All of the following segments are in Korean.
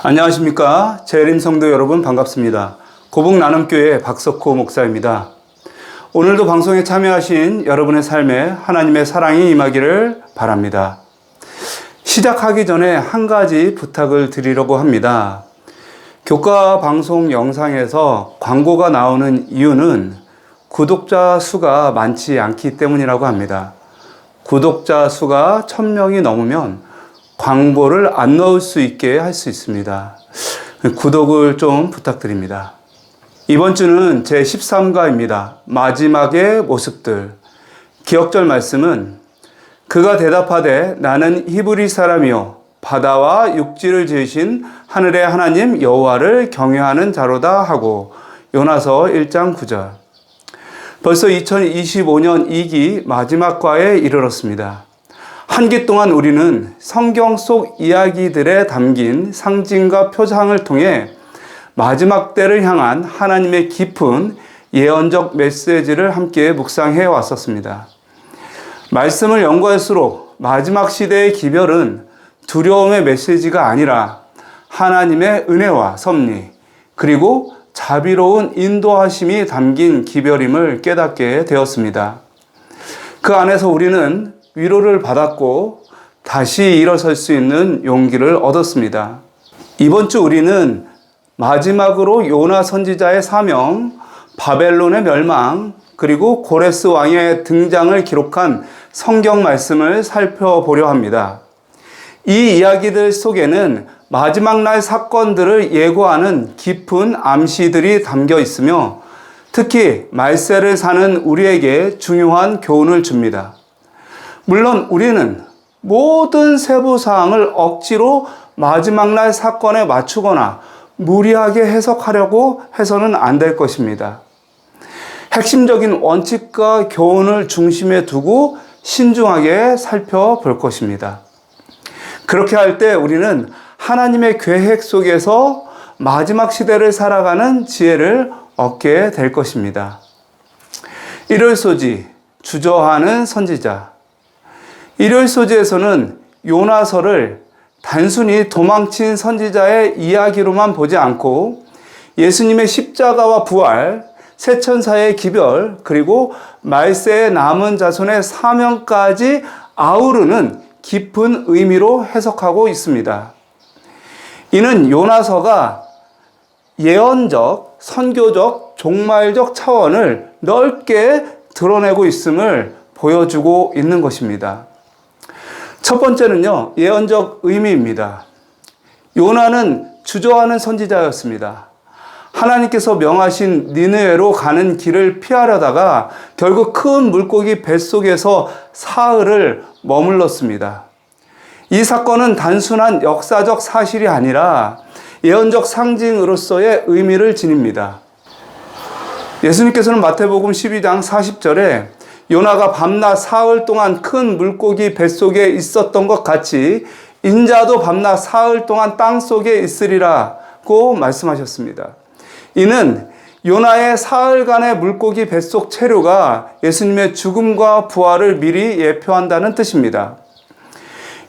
안녕하십니까. 재림 성도 여러분 반갑습니다. 고북 나눔교회 박석호 목사입니다. 오늘도 방송에 참여하신 여러분의 삶에 하나님의 사랑이 임하기를 바랍니다. 시작하기 전에 한 가지 부탁을 드리려고 합니다. 교과 방송 영상에서 광고가 나오는 이유는 구독자 수가 많지 않기 때문이라고 합니다. 구독자 수가 1000명이 넘으면 광고를 안 넣을 수 있게 할 수 있습니다. 구독을 좀 부탁드립니다. 이번 주는 제13가입니다. 마지막의 모습들. 기억절 말씀은 그가 대답하되 나는 히브리 사람이요 바다와 육지를 지으신 하늘의 하나님 여호와를 경외하는 자로다 하고 요나서 1장 9절. 벌써 2025년 2기 마지막 과에 이르렀습니다. 한 기 동안 우리는 성경 속 이야기들에 담긴 상징과 표상을 통해 마지막 때를 향한 하나님의 깊은 예언적 메시지를 함께 묵상해 왔었습니다. 말씀을 연구할수록 마지막 시대의 기별은 두려움의 메시지가 아니라 하나님의 은혜와 섭리, 그리고 자비로운 인도하심이 담긴 기별임을 깨닫게 되었습니다. 그 안에서 우리는 위로를 받았고 다시 일어설 수 있는 용기를 얻었습니다. 이번 주 우리는 마지막으로 요나 선지자의 사명, 바벨론의 멸망, 그리고 고레스 왕의 등장을 기록한 성경 말씀을 살펴보려 합니다. 이 이야기들 속에는 마지막 날 사건들을 예고하는 깊은 암시들이 담겨 있으며 특히 말세를 사는 우리에게 중요한 교훈을 줍니다. 물론 우리는 모든 세부사항을 억지로 마지막 날 사건에 맞추거나 무리하게 해석하려고 해서는 안 될 것입니다. 핵심적인 원칙과 교훈을 중심에 두고 신중하게 살펴볼 것입니다. 그렇게 할 때 우리는 하나님의 계획 속에서 마지막 시대를 살아가는 지혜를 얻게 될 것입니다. 일요일 소지, 주저하는 선지자. 일요일 소지에서는 요나서를 단순히 도망친 선지자의 이야기로만 보지 않고 예수님의 십자가와 부활, 새 천사의 기별, 그리고 말세에 남은 자손의 사명까지 아우르는 깊은 의미로 해석하고 있습니다. 이는 요나서가 예언적, 선교적, 종말적 차원을 넓게 드러내고 있음을 보여주고 있는 것입니다. 첫 번째는요, 예언적 의미입니다. 요나는 주저하는 선지자였습니다. 하나님께서 명하신 니느웨로 가는 길을 피하려다가 결국 큰 물고기 뱃속에서 사흘을 머물렀습니다. 이 사건은 단순한 역사적 사실이 아니라 예언적 상징으로서의 의미를 지닙니다. 예수님께서는 마태복음 12장 40절에 요나가 밤낮 사흘 동안 큰 물고기 뱃속에 있었던 것 같이 인자도 밤낮 사흘 동안 땅속에 있으리라고 말씀하셨습니다. 이는 요나의 사흘간의 물고기 뱃속 체류가 예수님의 죽음과 부활을 미리 예표한다는 뜻입니다.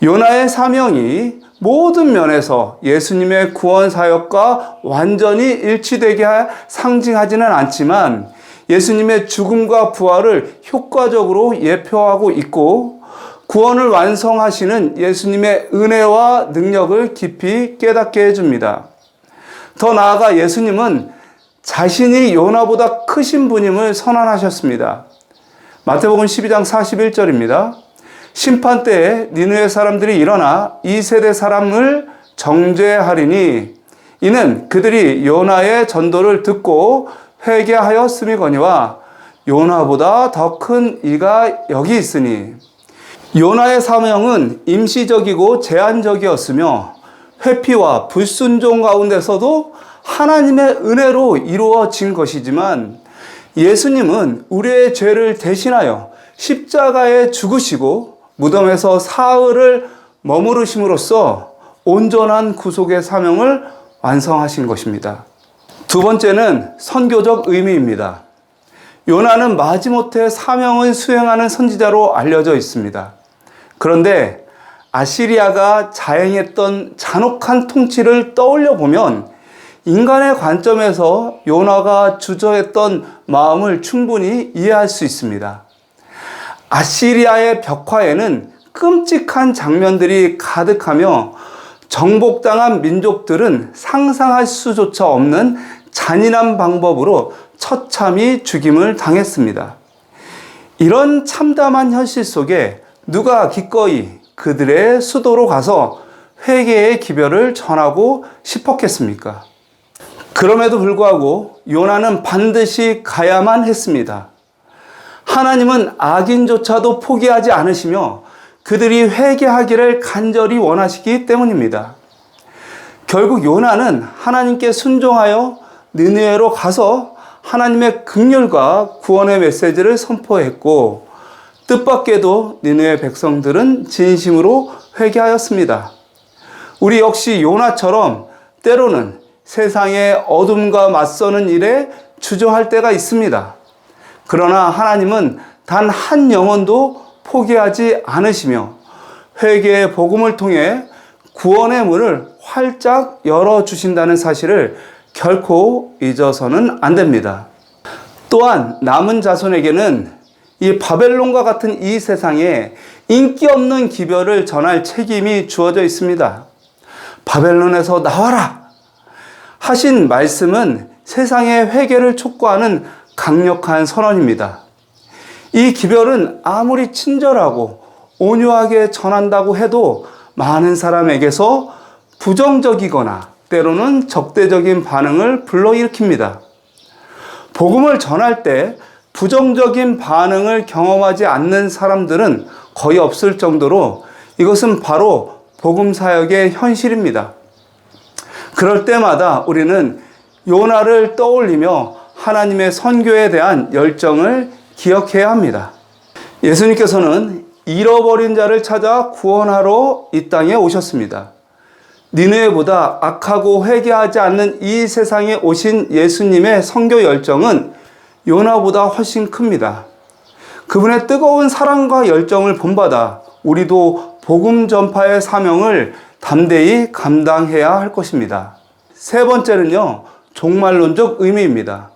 요나의 사명이 모든 면에서 예수님의 구원 사역과 완전히 일치되게 상징하지는 않지만 예수님의 죽음과 부활을 효과적으로 예표하고 있고 구원을 완성하시는 예수님의 은혜와 능력을 깊이 깨닫게 해줍니다. 더 나아가 예수님은 자신이 요나보다 크신 분임을 선언하셨습니다. 마태복음 12장 41절입니다. 심판 때에 니느웨 사람들이 일어나 이 세대 사람을 정죄하리니 이는 그들이 요나의 전도를 듣고 회개하였음이거니와 요나보다 더 큰 이가 여기 있으니. 요나의 사명은 임시적이고 제한적이었으며 회피와 불순종 가운데서도 하나님의 은혜로 이루어진 것이지만 예수님은 우리의 죄를 대신하여 십자가에 죽으시고 무덤에서 사흘을 머무르심으로써 온전한 구속의 사명을 완성하신 것입니다. 두 번째는 선교적 의미입니다. 요나는 마지못해 사명을 수행하는 선지자로 알려져 있습니다. 그런데 아시리아가 자행했던 잔혹한 통치를 떠올려 보면 인간의 관점에서 요나가 주저했던 마음을 충분히 이해할 수 있습니다. 아시리아의 벽화에는 끔찍한 장면들이 가득하며 정복당한 민족들은 상상할 수조차 없는 잔인한 방법으로 처참히 죽임을 당했습니다. 이런 참담한 현실 속에 누가 기꺼이 그들의 수도로 가서 회개의 기별을 전하고 싶었겠습니까? 그럼에도 불구하고 요나는 반드시 가야만 했습니다. 하나님은 악인조차도 포기하지 않으시며 그들이 회개하기를 간절히 원하시기 때문입니다. 결국 요나는 하나님께 순종하여 느느웨로 가서 하나님의 긍휼과 구원의 메시지를 선포했고, 뜻밖에도 느느웨 백성들은 진심으로 회개하였습니다. 우리 역시 요나처럼 때로는 세상의 어둠과 맞서는 일에 주저할 때가 있습니다. 그러나 하나님은 단 한 영혼도 포기하지 않으시며 회개의 복음을 통해 구원의 문을 활짝 열어주신다는 사실을 결코 잊어서는 안 됩니다. 또한 남은 자손에게는 이 바벨론과 같은 이 세상에 인기 없는 기별을 전할 책임이 주어져 있습니다. 바벨론에서 나와라! 하신 말씀은 세상의 회개를 촉구하는 강력한 선언입니다. 이 기별은 아무리 친절하고 온유하게 전한다고 해도 많은 사람에게서 부정적이거나 때로는 적대적인 반응을 불러일으킵니다. 복음을 전할 때 부정적인 반응을 경험하지 않는 사람들은 거의 없을 정도로 이것은 바로 복음 사역의 현실입니다. 그럴 때마다 우리는 요나를 떠올리며 하나님의 선교에 대한 열정을 기억해야 합니다. 예수님께서는 잃어버린 자를 찾아 구원하러 이 땅에 오셨습니다. 니느웨보다 악하고 회개하지 않는 이 세상에 오신 예수님의 선교 열정은 요나보다 훨씬 큽니다. 그분의 뜨거운 사랑과 열정을 본받아 우리도 복음 전파의 사명을 담대히 감당해야 할 것입니다. 세 번째는요, 종말론적 의미입니다.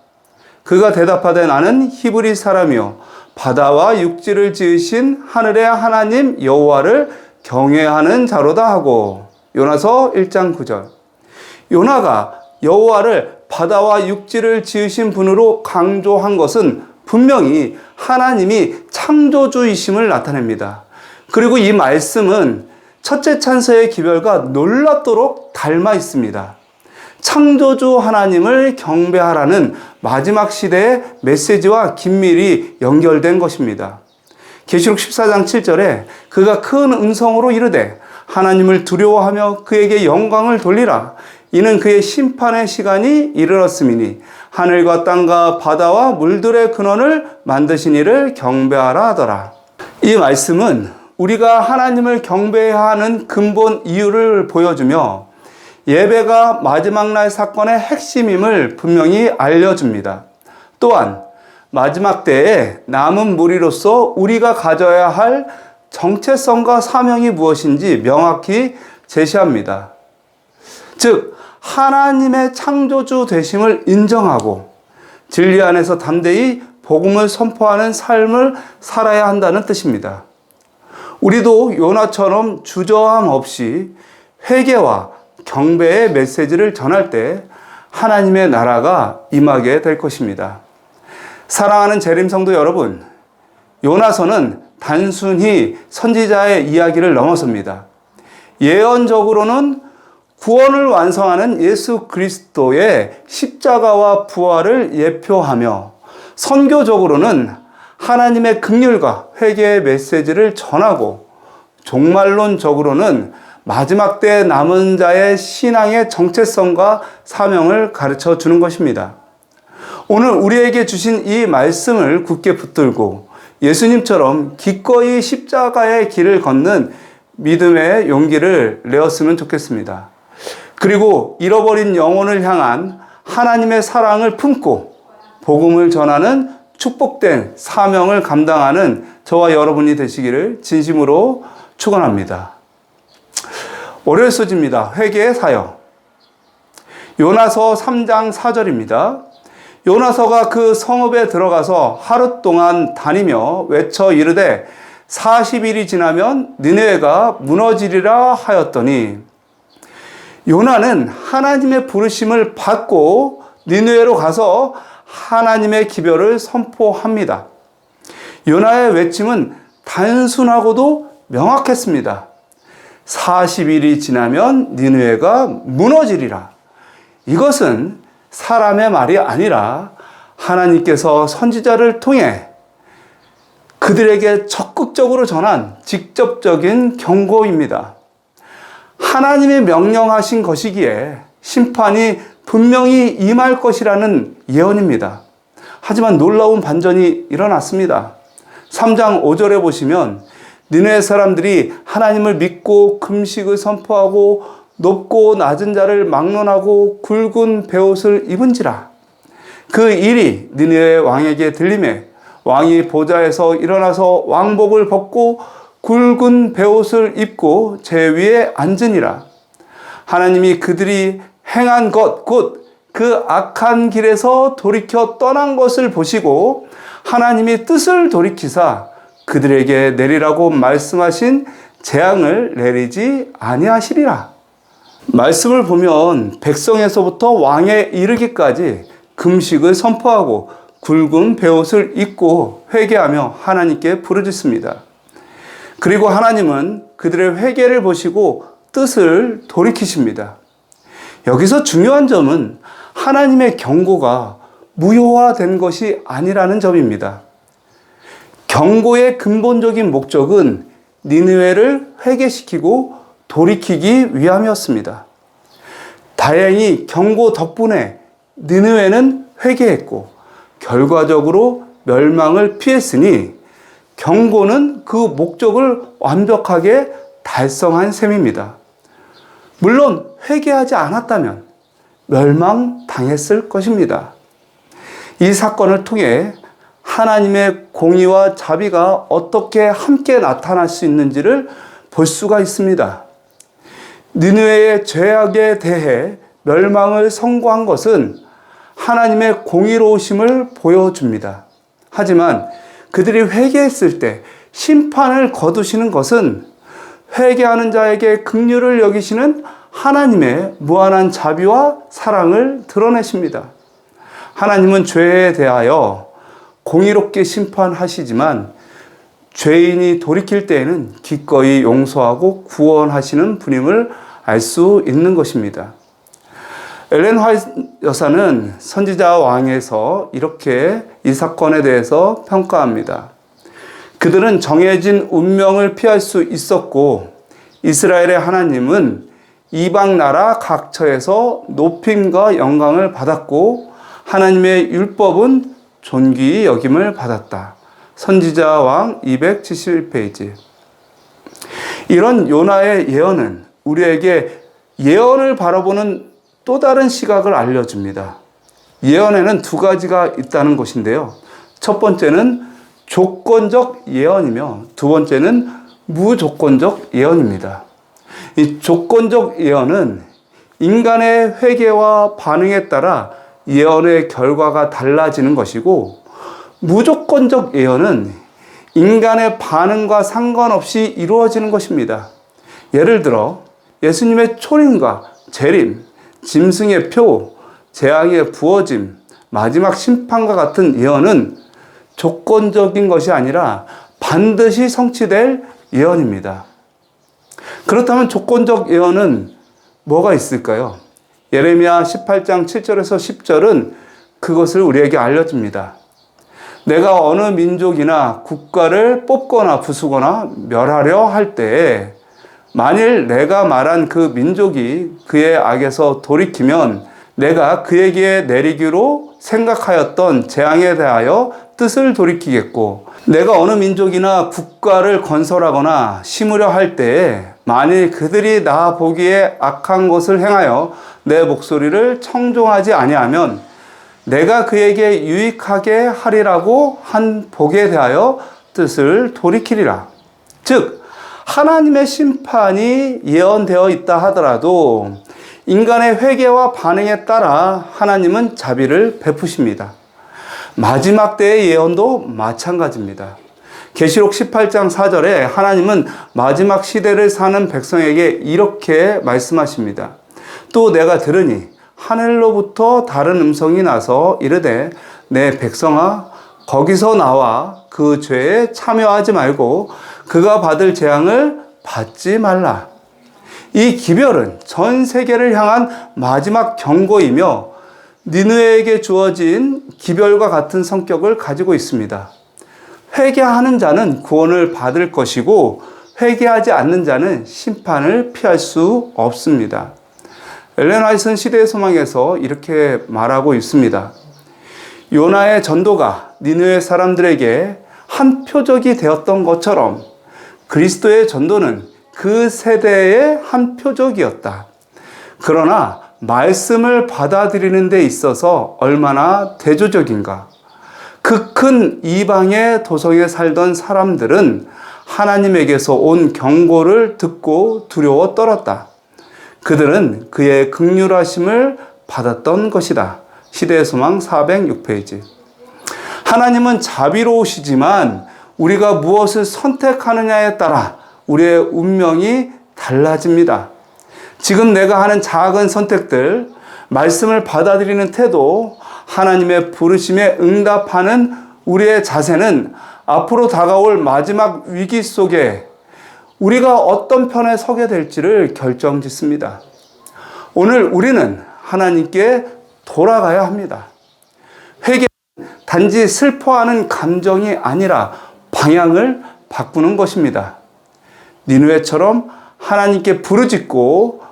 그가 대답하되 나는 히브리 사람이요 바다와 육지를 지으신 하늘의 하나님 여호와를 경외하는 자로다 하고, 요나서 1장 9절. 요나가 여호와를 바다와 육지를 지으신 분으로 강조한 것은 분명히 하나님이 창조주이심을 나타냅니다. 그리고 이 말씀은 첫째 찬서의 기별과 놀랍도록 닮아 있습니다. 창조주 하나님을 경배하라는 마지막 시대의 메시지와 긴밀히 연결된 것입니다. 계시록 14장 7절에 그가 큰 음성으로 이르되 하나님을 두려워하며 그에게 영광을 돌리라. 이는 그의 심판의 시간이 이르렀음이니 하늘과 땅과 바다와 물들의 근원을 만드신 이를 경배하라 하더라. 이 말씀은 우리가 하나님을 경배해야 하는 근본 이유를 보여주며 예배가 마지막 날 사건의 핵심임을 분명히 알려줍니다. 또한 마지막 때에 남은 무리로서 우리가 가져야 할 정체성과 사명이 무엇인지 명확히 제시합니다. 즉 하나님의 창조주 되심을 인정하고 진리 안에서 담대히 복음을 선포하는 삶을 살아야 한다는 뜻입니다. 우리도 요나처럼 주저함 없이 회개와 경배의 메시지를 전할 때 하나님의 나라가 임하게 될 것입니다. 사랑하는 재림성도 여러분, 요나서는 단순히 선지자의 이야기를 넘어섭니다. 예언적으로는 구원을 완성하는 예수 그리스도의 십자가와 부활을 예표하며, 선교적으로는 하나님의 긍휼과 회개의 메시지를 전하고, 종말론적으로는 마지막 때 남은 자의 신앙의 정체성과 사명을 가르쳐 주는 것입니다. 오늘 우리에게 주신 이 말씀을 굳게 붙들고 예수님처럼 기꺼이 십자가의 길을 걷는 믿음의 용기를 내었으면 좋겠습니다. 그리고 잃어버린 영혼을 향한 하나님의 사랑을 품고 복음을 전하는 축복된 사명을 감당하는 저와 여러분이 되시기를 진심으로 축원합니다. 월요일 소지입니다. 회개의 사역. 요나서 3장 4절입니다. 요나서가 그 성읍에 들어가서 하루 동안 다니며 외쳐 이르되 40일이 지나면 니느웨가 무너지리라 하였더니, 요나는 하나님의 부르심을 받고 니느웨로 가서 하나님의 기별을 선포합니다. 요나의 외침은 단순하고도 명확했습니다. 40일이 지나면 니느웨가 무너지리라. 이것은 사람의 말이 아니라 하나님께서 선지자를 통해 그들에게 적극적으로 전한 직접적인 경고입니다. 하나님이 명령하신 것이기에 심판이 분명히 임할 것이라는 예언입니다. 하지만 놀라운 반전이 일어났습니다. 3장 5절에 보시면 니느웨 사람들이 하나님을 믿고 금식을 선포하고 높고 낮은 자를 막론하고 굵은 베옷을 입은지라. 그 일이 니느웨 왕에게 들리매 왕이 보좌에서 일어나서 왕복을 벗고 굵은 베옷을 입고 제 위에 앉으니라. 하나님이 그들이 행한 것 곧 그 악한 길에서 돌이켜 떠난 것을 보시고 하나님이 뜻을 돌이키사 그들에게 내리라고 말씀하신 재앙을 내리지 아니하시리라. 말씀을 보면 백성에서부터 왕에 이르기까지 금식을 선포하고 굵은 베옷을 입고 회개하며 하나님께 부르짖습니다. 그리고 하나님은 그들의 회개를 보시고 뜻을 돌이키십니다. 여기서 중요한 점은 하나님의 경고가 무효화된 것이 아니라는 점입니다. 경고의 근본적인 목적은 니느웨를 회개시키고 돌이키기 위함이었습니다. 다행히 경고 덕분에 니느웨는 회개했고 결과적으로 멸망을 피했으니 경고는 그 목적을 완벽하게 달성한 셈입니다. 물론 회개하지 않았다면 멸망당했을 것입니다. 이 사건을 통해 하나님의 공의와 자비가 어떻게 함께 나타날 수 있는지를 볼 수가 있습니다. 니느웨의 죄악에 대해 멸망을 선고한 것은 하나님의 공의로우심을 보여줍니다. 하지만 그들이 회개했을 때 심판을 거두시는 것은 회개하는 자에게 긍휼을 여기시는 하나님의 무한한 자비와 사랑을 드러내십니다. 하나님은 죄에 대하여 공의롭게 심판하시지만 죄인이 돌이킬 때에는 기꺼이 용서하고 구원하시는 분임을 알 수 있는 것입니다. 엘렌 화이트 여사는 선지자 왕에서 이렇게 이 사건에 대해서 평가합니다. 그들은 정해진 운명을 피할 수 있었고 이스라엘의 하나님은 이방 나라 각처에서 높임과 영광을 받았고 하나님의 율법은 존귀히 여김을 받았다. 선지자 왕 271페이지. 이런 요나의 예언은 우리에게 예언을 바라보는 또 다른 시각을 알려줍니다. 예언에는 두 가지가 있다는 것인데요. 첫 번째는 조건적 예언이며 두 번째는 무조건적 예언입니다. 이 조건적 예언은 인간의 회개와 반응에 따라 예언의 결과가 달라지는 것이고 무조건적 예언은 인간의 반응과 상관없이 이루어지는 것입니다. 예를 들어 예수님의 초림과 재림, 짐승의 표, 재앙의 부어짐, 마지막 심판과 같은 예언은 조건적인 것이 아니라 반드시 성취될 예언입니다. 그렇다면 조건적 예언은 뭐가 있을까요? 예레미야 18장 7절에서 10절은 그것을 우리에게 알려줍니다. 내가 어느 민족이나 국가를 뽑거나 부수거나 멸하려 할 때에 만일 내가 말한 그 민족이 그의 악에서 돌이키면 내가 그에게 내리기로 생각하였던 재앙에 대하여 뜻을 돌이키겠고 내가 어느 민족이나 국가를 건설하거나 심으려 할 때에 만일 그들이 나 보기에 악한 것을 행하여 내 목소리를 청종하지 아니하면 내가 그에게 유익하게 하리라고 한 복에 대하여 뜻을 돌이키리라. 즉 하나님의 심판이 예언되어 있다 하더라도 인간의 회개와 반응에 따라 하나님은 자비를 베푸십니다. 마지막 때의 예언도 마찬가지입니다. 계시록 18장 4절에 하나님은 마지막 시대를 사는 백성에게 이렇게 말씀하십니다. 또 내가 들으니 하늘로부터 다른 음성이 나서 이르되 내 백성아 거기서 나와 그 죄에 참여하지 말고 그가 받을 재앙을 받지 말라. 이 기별은 전 세계를 향한 마지막 경고이며 니느웨에게 주어진 기별과 같은 성격을 가지고 있습니다. 회개하는 자는 구원을 받을 것이고 회개하지 않는 자는 심판을 피할 수 없습니다. 엘렌 화이트는 시대의 소망에서 이렇게 말하고 있습니다. 요나의 전도가 니느웨 사람들에게 한 표적이 되었던 것처럼 그리스도의 전도는 그 세대의 한 표적이었다. 그러나 말씀을 받아들이는 데 있어서 얼마나 대조적인가. 그 큰 이방의 도성에 살던 사람들은 하나님에게서 온 경고를 듣고 두려워 떨었다. 그들은 그의 긍휼하심을 받았던 것이다. 시대의 소망 406페이지. 하나님은 자비로우시지만 우리가 무엇을 선택하느냐에 따라 우리의 운명이 달라집니다. 지금 내가 하는 작은 선택들, 말씀을 받아들이는 태도, 하나님의 부르심에 응답하는 우리의 자세는 앞으로 다가올 마지막 위기 속에 우리가 어떤 편에 서게 될지를 결정짓습니다. 오늘 우리는 하나님께 돌아가야 합니다. 회개는 단지 슬퍼하는 감정이 아니라 방향을 바꾸는 것입니다. 니느웨처럼 하나님께 부르짖고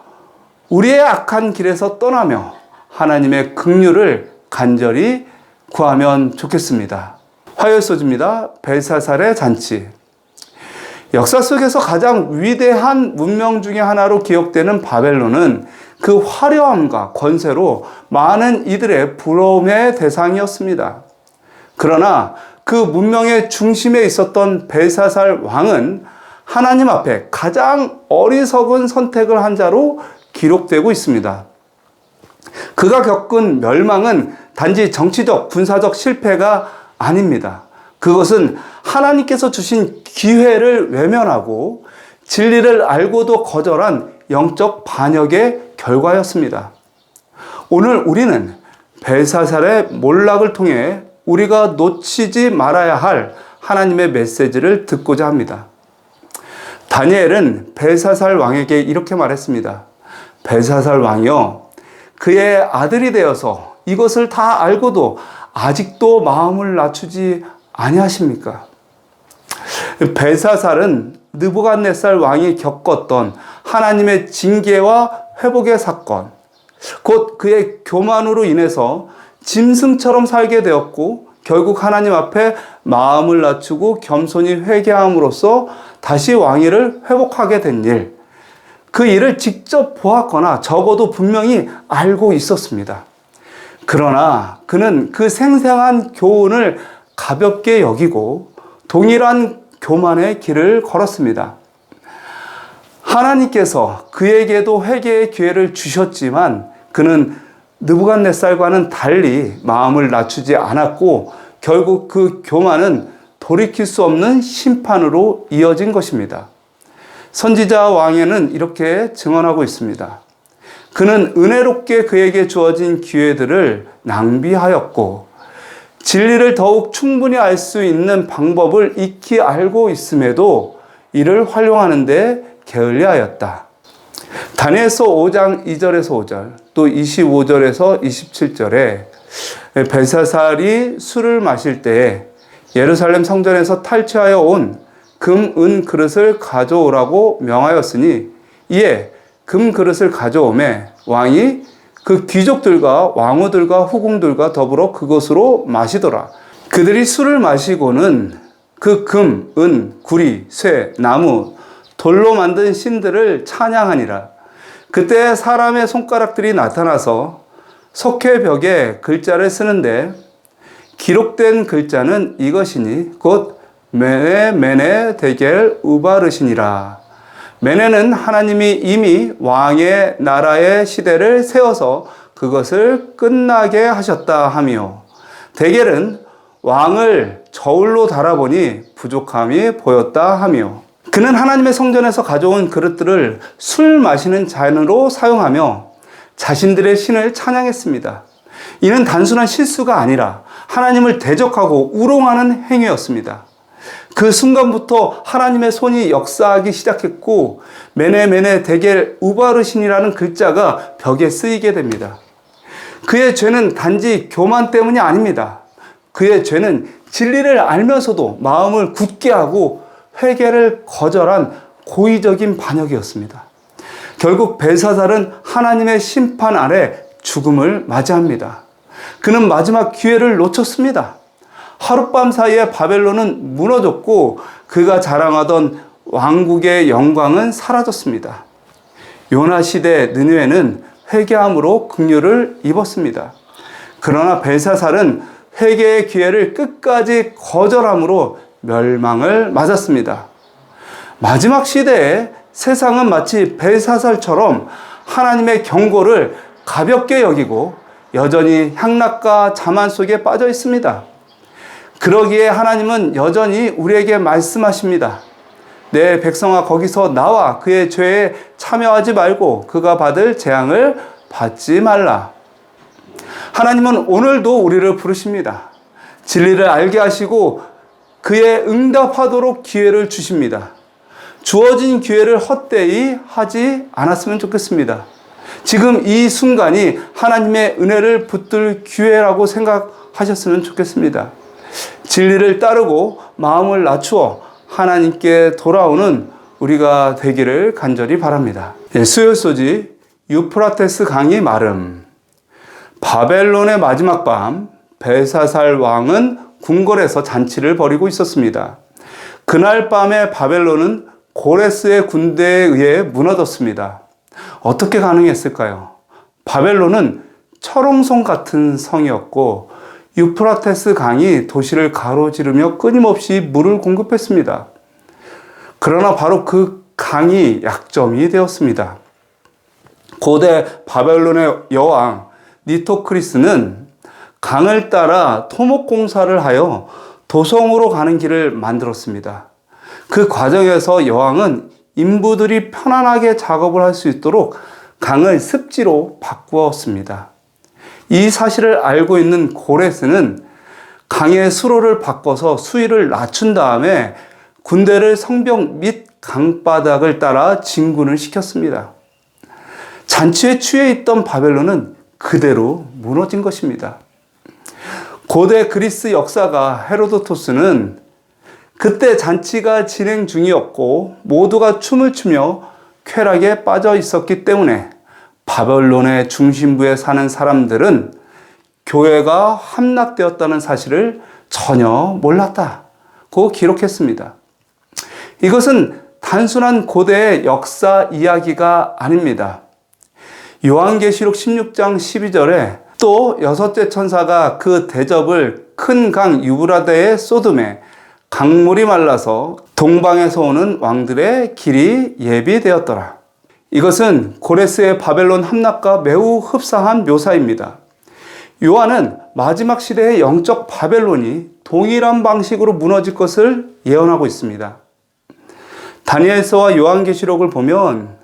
우리의 악한 길에서 떠나며 하나님의 긍휼을 간절히 구하면 좋겠습니다. 화요일 소주입니다. 벨사살의 잔치. 역사 속에서 가장 위대한 문명 중에 하나로 기억되는 바벨론은 그 화려함과 권세로 많은 이들의 부러움의 대상이었습니다. 그러나 그 문명의 중심에 있었던 벨사살 왕은 하나님 앞에 가장 어리석은 선택을 한 자로 기록되고 있습니다. 그가 겪은 멸망은 단지 정치적, 군사적 실패가 아닙니다. 그것은 하나님께서 주신 기회를 외면하고 진리를 알고도 거절한 영적 반역의 결과였습니다. 오늘 우리는 벨사살의 몰락을 통해 우리가 놓치지 말아야 할 하나님의 메시지를 듣고자 합니다. 다니엘은 벨사살 왕에게 이렇게 말했습니다. 벨사살 왕이여, 그의 아들이 되어서 이것을 다 알고도 아직도 마음을 낮추지 아니하십니까? 벨사살은 느부갓네살 왕이 겪었던 하나님의 징계와 회복의 사건, 곧 그의 교만으로 인해서 짐승처럼 살게 되었고 결국 하나님 앞에 마음을 낮추고 겸손히 회개함으로써 다시 왕위를 회복하게 된 일, 그 일을 직접 보았거나 적어도 분명히 알고 있었습니다. 그러나 그는 그 생생한 교훈을 가볍게 여기고 동일한 교만의 길을 걸었습니다. 하나님께서 그에게도 회개의 기회를 주셨지만 그는 느부갓네살과는 달리 마음을 낮추지 않았고 결국 그 교만은 돌이킬 수 없는 심판으로 이어진 것입니다. 선지자 왕에는 이렇게 증언하고 있습니다. 그는 은혜롭게 그에게 주어진 기회들을 낭비하였고 진리를 더욱 충분히 알 수 있는 방법을 익히 알고 있음에도 이를 활용하는 데 게을리하였다. 다니엘서 5장 2절에서 5절, 또 25절에서 27절에 벨사살이 술을 마실 때에 예루살렘 성전에서 탈취하여 온 금, 은 그릇을 가져오라고 명하였으니 이에 금 그릇을 가져오매 왕이 그 귀족들과 왕후들과 후궁들과 더불어 그것으로 마시더라. 그들이 술을 마시고는 그 금, 은, 구리, 쇠, 나무, 돌로 만든 신들을 찬양하니라. 그때 사람의 손가락들이 나타나서 석회벽에 글자를 쓰는데 기록된 글자는 이것이니 곧 메네 메네 데겔 우바르시니라. 메네는 하나님이 이미 왕의 나라의 시대를 세워서 그것을 끝나게 하셨다 하며, 데겔은 왕을 저울로 달아보니 부족함이 보였다 하며, 그는 하나님의 성전에서 가져온 그릇들을 술 마시는 잔으로 사용하며 자신들의 신을 찬양했습니다. 이는 단순한 실수가 아니라 하나님을 대적하고 우롱하는 행위였습니다. 그 순간부터 하나님의 손이 역사하기 시작했고, 메네 데겔 우바르신이라는 글자가 벽에 쓰이게 됩니다. 그의 죄는 단지 교만 때문이 아닙니다. 그의 죄는 진리를 알면서도 마음을 굳게 하고 회개를 거절한 고의적인 반역이었습니다. 결국 벨사살은 하나님의 심판 아래 죽음을 맞이합니다. 그는 마지막 기회를 놓쳤습니다. 하룻밤 사이에 바벨론은 무너졌고 그가 자랑하던 왕국의 영광은 사라졌습니다. 요나 시대 느느웨는 회개함으로 긍휼을 입었습니다. 그러나 벨사살은 회개의 기회를 끝까지 거절함으로 멸망을 맞았습니다. 마지막 시대에 세상은 마치 벨사살처럼 하나님의 경고를 가볍게 여기고 여전히 향락과 자만 속에 빠져 있습니다. 그러기에 하나님은 여전히 우리에게 말씀하십니다. 내 백성아, 거기서 나와 그의 죄에 참여하지 말고 그가 받을 재앙을 받지 말라. 하나님은 오늘도 우리를 부르십니다. 진리를 알게 하시고 그에 응답하도록 기회를 주십니다. 주어진 기회를 헛되이 하지 않았으면 좋겠습니다. 지금 이 순간이 하나님의 은혜를 붙들 기회라고 생각하셨으면 좋겠습니다. 진리를 따르고 마음을 낮추어 하나님께 돌아오는 우리가 되기를 간절히 바랍니다. 수요 소지 유프라테스 강이 마름. 바벨론의 마지막 밤, 벨사살 왕은 궁궐에서 잔치를 벌이고 있었습니다. 그날 밤에 바벨론은 고레스의 군대에 의해 무너졌습니다. 어떻게 가능했을까요? 바벨론은 철옹성 같은 성이었고 유프라테스 강이 도시를 가로지르며 끊임없이 물을 공급했습니다. 그러나 바로 그 강이 약점이 되었습니다. 고대 바벨론의 여왕 니토크리스는 강을 따라 토목공사를 하여 도성으로 가는 길을 만들었습니다. 그 과정에서 여왕은 인부들이 편안하게 작업을 할 수 있도록 강을 습지로 바꾸었습니다. 이 사실을 알고 있는 고레스는 강의 수로를 바꿔서 수위를 낮춘 다음에 군대를 성벽 및 강바닥을 따라 진군을 시켰습니다. 잔치에 취해 있던 바벨론은 그대로 무너진 것입니다. 고대 그리스 역사가 헤로도토스는 그때 잔치가 진행 중이었고 모두가 춤을 추며 쾌락에 빠져 있었기 때문에 바벨론의 중심부에 사는 사람들은 교회가 함락되었다는 사실을 전혀 몰랐다고 기록했습니다. 이것은 단순한 고대의 역사 이야기가 아닙니다. 요한계시록 16장 12절에 또 여섯째 천사가 그 대접을 큰 강 유브라데에 쏟음에 강물이 말라서 동방에서 오는 왕들의 길이 예비되었더라. 이것은 고레스의 바벨론 함락과 매우 흡사한 묘사입니다. 요한은 마지막 시대의 영적 바벨론이 동일한 방식으로 무너질 것을 예언하고 있습니다. 다니엘서와 요한계시록을 보면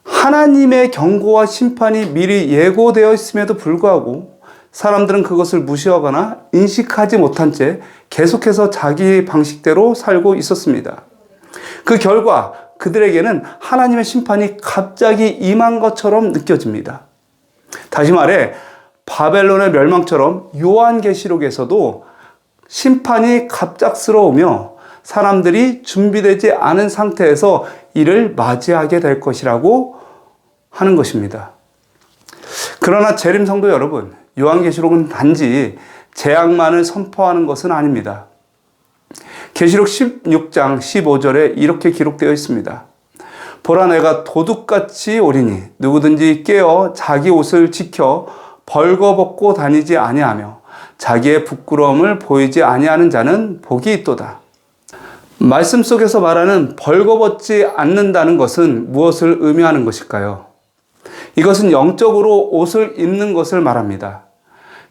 하나님의 경고와 심판이 미리 예고되어 있음에도 불구하고 사람들은 그것을 무시하거나 인식하지 못한 채 계속해서 자기 방식대로 살고 있었습니다. 그 결과 그들에게는 하나님의 심판이 갑자기 임한 것처럼 느껴집니다. 다시 말해 바벨론의 멸망처럼 요한계시록에서도 심판이 갑작스러우며 사람들이 준비되지 않은 상태에서 이를 맞이하게 될 것이라고 하는 것입니다. 그러나 재림 성도 여러분, 요한계시록은 단지 재앙만을 선포하는 것은 아닙니다. 계시록 16장 15절에 이렇게 기록되어 있습니다. 보라, 내가 도둑같이 오리니 누구든지 깨어 자기 옷을 지켜 벌거벗고 다니지 아니하며 자기의 부끄러움을 보이지 아니하는 자는 복이 있도다. 말씀 속에서 말하는 벌거벗지 않는다는 것은 무엇을 의미하는 것일까요? 이것은 영적으로 옷을 입는 것을 말합니다.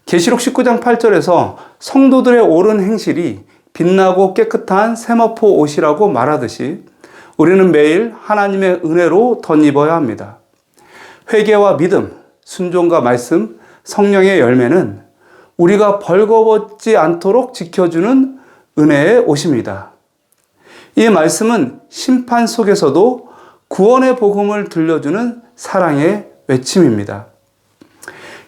계시록 19장 8절에서 성도들의 옳은 행실이 빛나고 깨끗한 세마포 옷이라고 말하듯이 우리는 매일 하나님의 은혜로 덧입어야 합니다. 회개와 믿음, 순종과 말씀, 성령의 열매는 우리가 벌거벗지 않도록 지켜주는 은혜의 옷입니다. 이 말씀은 심판 속에서도 구원의 복음을 들려주는 사랑의 외침입니다.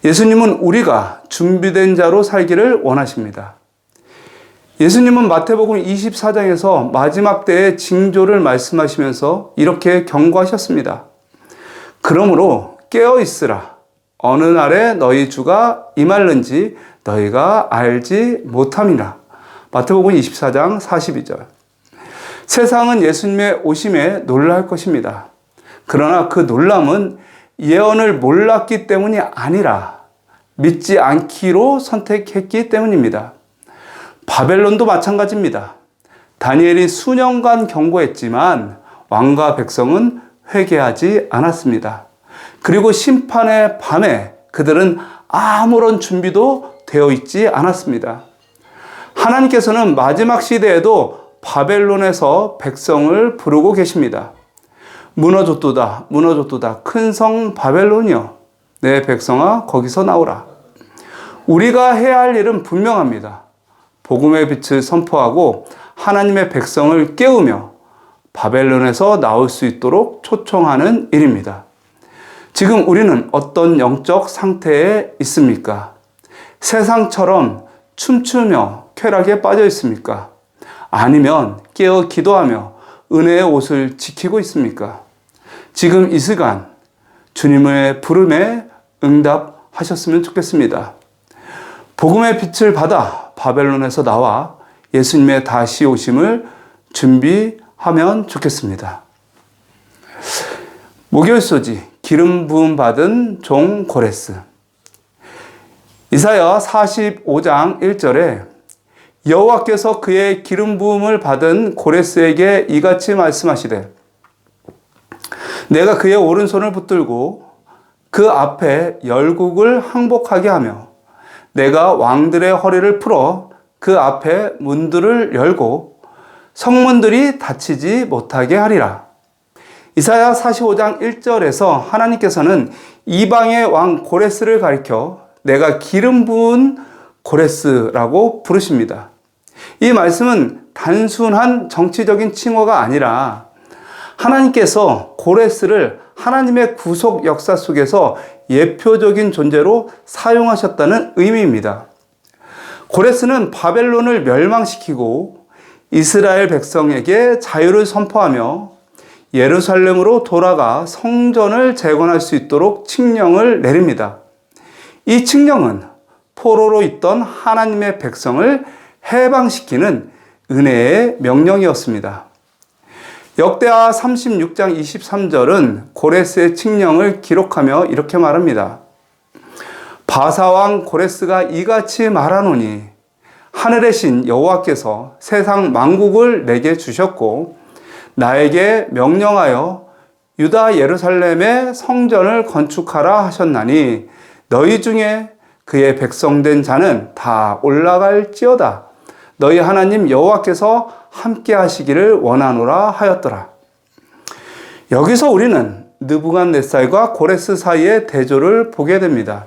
예수님은 우리가 준비된 자로 살기를 원하십니다. 예수님은 마태복음 24장에서 마지막 때의 징조를 말씀하시면서 이렇게 경고하셨습니다. 그러므로 깨어 있으라. 어느 날에 너희 주가 임할는지 너희가 알지 못함이라. 마태복음 24장 42절. 세상은 예수님의 오심에 놀랄 것입니다. 그러나 그 놀람은 예언을 몰랐기 때문이 아니라 믿지 않기로 선택했기 때문입니다. 바벨론도 마찬가지입니다. 다니엘이 수년간 경고했지만 왕과 백성은 회개하지 않았습니다. 그리고 심판의 밤에 그들은 아무런 준비도 되어 있지 않았습니다. 하나님께서는 마지막 시대에도 바벨론에서 백성을 부르고 계십니다. 무너졌도다, 무너졌도다. 큰 성 바벨론이여, 내 백성아 거기서 나오라. 우리가 해야 할 일은 분명합니다. 복음의 빛을 선포하고 하나님의 백성을 깨우며 바벨론에서 나올 수 있도록 초청하는 일입니다. 지금 우리는 어떤 영적 상태에 있습니까? 세상처럼 춤추며 쾌락에 빠져 있습니까? 아니면 깨어 기도하며 은혜의 옷을 지키고 있습니까? 지금 이 시간 주님의 부름에 응답하셨으면 좋겠습니다. 복음의 빛을 받아 바벨론에서 나와 예수님의 다시 오심을 준비하면 좋겠습니다. 목요일소지 기름 부음 받은 종 고레스. 이사야 45장 1절에 여호와께서 그의 기름 부음을 받은 고레스에게 이같이 말씀하시되 내가 그의 오른손을 붙들고 그 앞에 열국을 항복하게 하며 내가 왕들의 허리를 풀어 그 앞에 문들을 열고 성문들이 닫히지 못하게 하리라. 이사야 45장 1절에서 하나님께서는 이방의 왕 고레스를 가리켜 내가 기름 부은 고레스라고 부르십니다. 이 말씀은 단순한 정치적인 칭호가 아니라 하나님께서 고레스를 하나님의 구속 역사 속에서 예표적인 존재로 사용하셨다는 의미입니다. 고레스는 바벨론을 멸망시키고 이스라엘 백성에게 자유를 선포하며 예루살렘으로 돌아가 성전을 재건할 수 있도록 칙령을 내립니다. 이 칙령은 포로로 있던 하나님의 백성을 해방시키는 은혜의 명령이었습니다. 역대하 36장 23절은 고레스의 칙령을 기록하며 이렇게 말합니다. 바사왕 고레스가 이같이 말하노니 하늘의 신 여호와께서 세상 만국을 내게 주셨고 나에게 명령하여 유다 예루살렘의 성전을 건축하라 하셨나니 너희 중에 그의 백성된 자는 다 올라갈지어다. 너희 하나님 여호와께서 함께 하시기를 원하노라 하였더라. 여기서 우리는 느부갓네살과 고레스 사이의 대조를 보게 됩니다.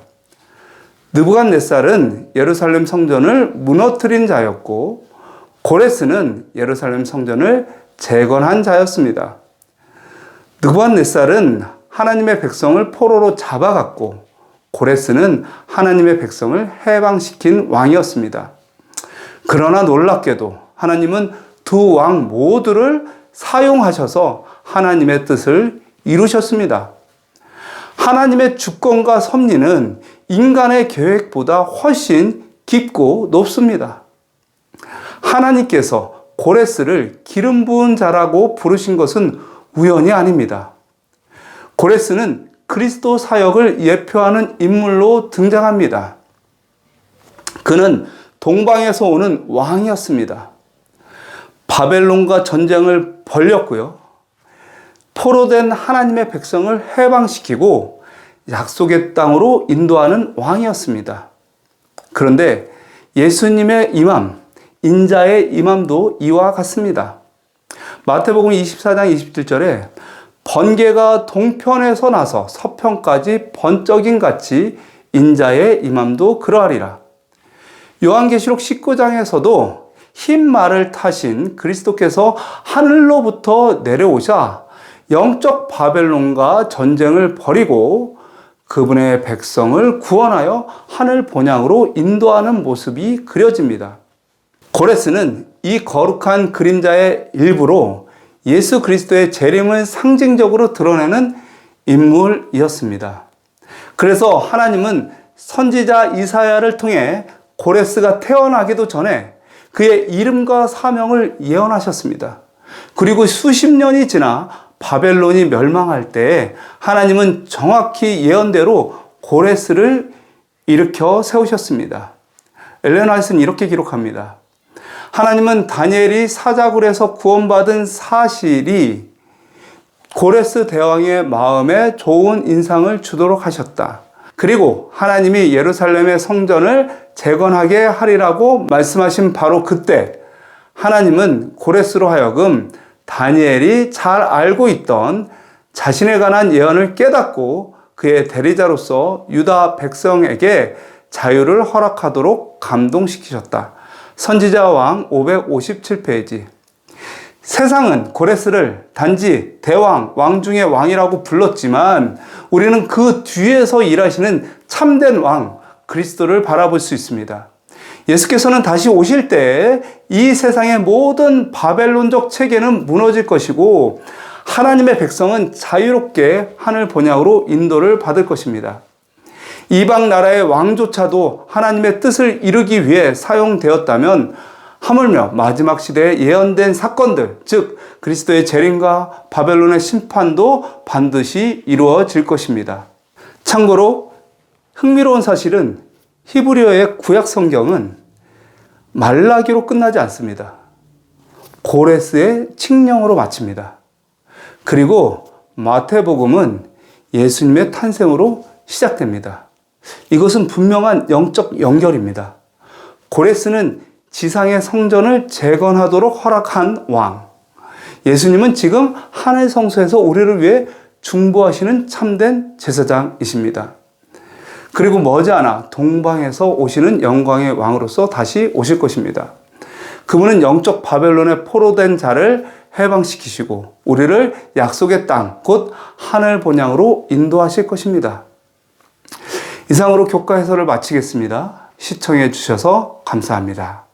느부갓네살은 예루살렘 성전을 무너뜨린 자였고 고레스는 예루살렘 성전을 재건한 자였습니다. 느부갓네살은 하나님의 백성을 포로로 잡아갔고 고레스는 하나님의 백성을 해방시킨 왕이었습니다. 그러나 놀랍게도 하나님은 두 왕 모두를 사용하셔서 하나님의 뜻을 이루셨습니다. 하나님의 주권과 섭리는 인간의 계획보다 훨씬 깊고 높습니다. 하나님께서 고레스를 기름 부은 자라고 부르신 것은 우연이 아닙니다. 고레스는 그리스도 사역을 예표하는 인물로 등장합니다. 그는 동방에서 오는 왕이었습니다. 바벨론과 전쟁을 벌였고요. 포로된 하나님의 백성을 해방시키고 약속의 땅으로 인도하는 왕이었습니다. 그런데 예수님의 임함, 인자의 임함도 이와 같습니다. 마태복음 24장 27절에 번개가 동편에서 나서 서편까지 번쩍임 같이 인자의 임함도 그러하리라. 요한계시록 19장에서도 흰 말을 타신 그리스도께서 하늘로부터 내려오셔 영적 바벨론과 전쟁을 벌이고 그분의 백성을 구원하여 하늘 본향으로 인도하는 모습이 그려집니다. 고레스는 이 거룩한 그림자의 일부로 예수 그리스도의 재림을 상징적으로 드러내는 인물이었습니다. 그래서 하나님은 선지자 이사야를 통해 고레스가 태어나기도 전에 그의 이름과 사명을 예언하셨습니다. 그리고 수십 년이 지나 바벨론이 멸망할 때 하나님은 정확히 예언대로 고레스를 일으켜 세우셨습니다. 엘렌 화이트는 이렇게 기록합니다. 하나님은 다니엘이 사자굴에서 구원받은 사실이 고레스 대왕의 마음에 좋은 인상을 주도록 하셨다. 그리고 하나님이 예루살렘의 성전을 재건하게 하리라고 말씀하신 바로 그때 하나님은 고레스로 하여금 다니엘이 잘 알고 있던 자신에 관한 예언을 깨닫고 그의 대리자로서 유다 백성에게 자유를 허락하도록 감동시키셨다. 선지자 왕 557페이지. 세상은 고레스를 단지 대왕, 왕 중의 왕이라고 불렀지만 우리는 그 뒤에서 일하시는 참된 왕, 그리스도를 바라볼 수 있습니다. 예수께서는 다시 오실 때 이 세상의 모든 바벨론적 체계는 무너질 것이고 하나님의 백성은 자유롭게 하늘 본향으로 인도를 받을 것입니다. 이방 나라의 왕조차도 하나님의 뜻을 이루기 위해 사용되었다면 하물며 마지막 시대에 예언된 사건들, 즉 그리스도의 재림과 바벨론의 심판도 반드시 이루어질 것입니다. 참고로 흥미로운 사실은 히브리어의 구약 성경은 말라기로 끝나지 않습니다. 고레스의 칙령으로 마칩니다. 그리고 마태복음은 예수님의 탄생으로 시작됩니다. 이것은 분명한 영적 연결입니다. 고레스는 지상의 성전을 재건하도록 허락한 왕. 예수님은 지금 하늘 성소에서 우리를 위해 중보하시는 참된 제사장이십니다. 그리고 머지않아 동방에서 오시는 영광의 왕으로서 다시 오실 것입니다. 그분은 영적 바벨론에 포로된 자를 해방시키시고 우리를 약속의 땅, 곧 하늘 본향으로 인도하실 것입니다. 이상으로 교과 해설을 마치겠습니다. 시청해 주셔서 감사합니다.